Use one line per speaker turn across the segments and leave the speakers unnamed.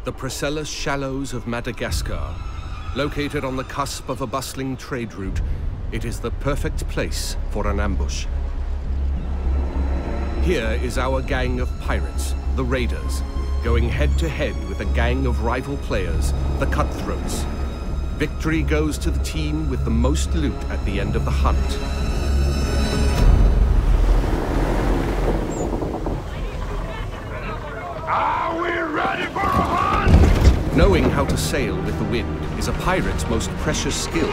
The Priscilla Shallows of Madagascar. Located on the cusp of a bustling trade route, it is the perfect place for an ambush. Here is our gang of pirates, the Raiders, going head-to-head with a gang of rival players, the Cutthroats. Victory goes to the team with the most loot at the end of the hunt.
Are we ready for a hunt?
Knowing how to sail with the wind is a pirate's most precious skill.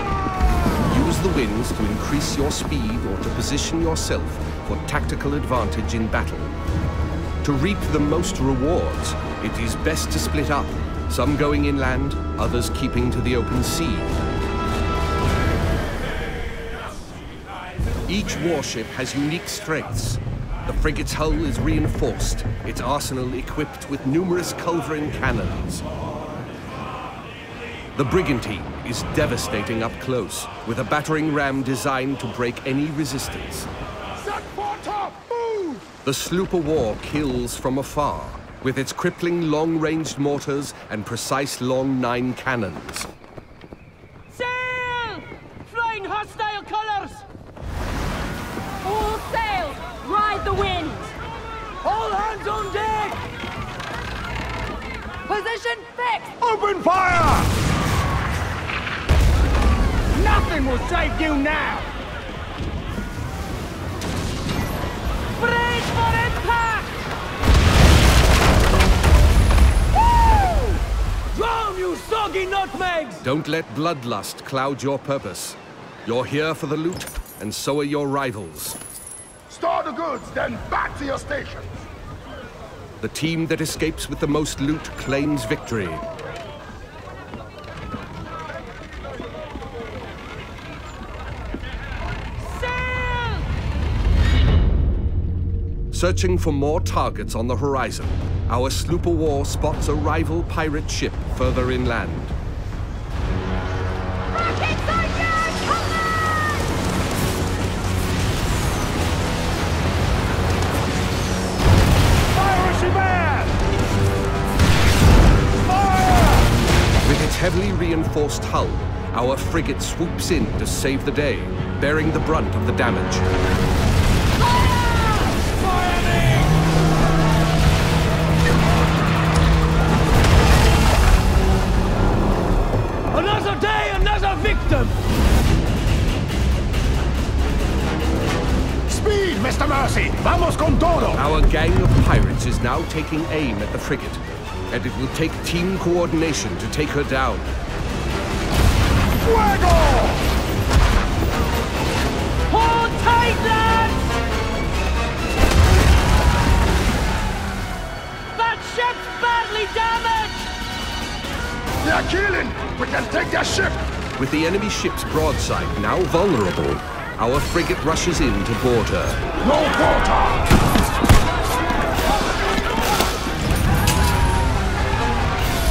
Use the winds to increase your speed or to position yourself for tactical advantage in battle. To reap the most rewards, it is best to split up, some going inland, others keeping to the open sea. Each warship has unique strengths. The frigate's hull is reinforced, its arsenal equipped with numerous culverin cannons. The brigantine is devastating up close, with a battering ram designed to break any resistance.
Set port up! Move!
The sloop of war kills from afar, with its crippling long-ranged mortars and precise long 9 cannons.
Sail! Flying hostile colors!
All sail! Ride the wind!
All hands on deck!
Position fixed!
Open fire! Nothing will save you now!
Brace for impact! Woo! Drown, you soggy nutmegs!
Don't let bloodlust cloud your purpose. You're here for the loot, and so are your rivals.
Store the goods, then back to your stations!
The team that escapes with the most loot claims victory.
Sail!
Searching for more targets on the horizon, our sloop of war spots a rival pirate ship further inland.
Rockets on your command!
Piracy man! Fire!
With its heavily reinforced hull, our frigate swoops in to save the day, bearing the brunt of the damage.
Fire me!
Another day, another victim!
Speed, Mr. Mercy! Vamos con todo!
Our gang of pirates is now taking aim at the frigate, and it will take team coordination to take her down.
Fuego!
Hold tight, lads! That ship's badly damaged!
They're killing! We can take their ship!
With the enemy ship's broadside now vulnerable, our frigate rushes in to board her.
No quarter!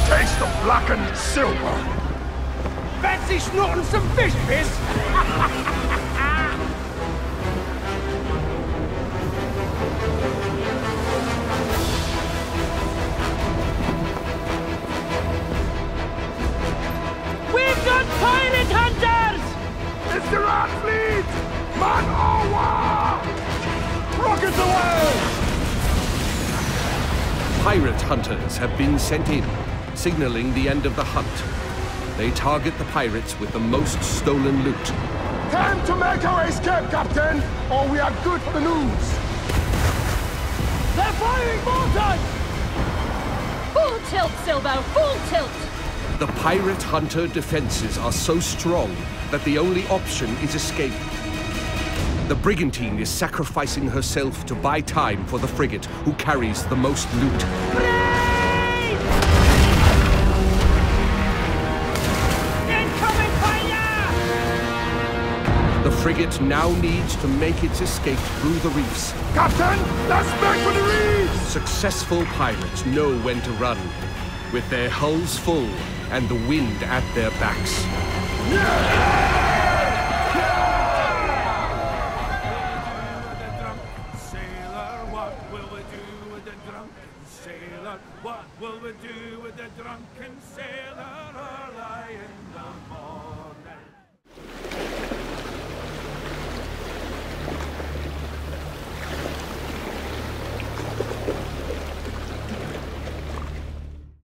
Taste the blackened silver! Fancy snorting some fish piss?
We've got pirate hunters!
It's the rat fleet! Man o' war! Rockets away!
Pirate hunters have been sent in, signaling the end of the hunt. They target the pirates with the most stolen loot.
Time to make our escape, Captain, or we are good for the news!
They're firing mortars!
Full tilt, Silbo! Full tilt!
The pirate hunter defenses are so strong that the only option is escape. The brigantine is sacrificing herself to buy time for the frigate, who carries the most loot.
Incoming fire!
The frigate now needs to make its escape through the reefs.
Captain, let's make for the reefs!
Successful pirates know when to run, with their hulls full and the wind at their backs.
Sailor, what will we do with the drunken sailor? What will we do with the drunken sailor?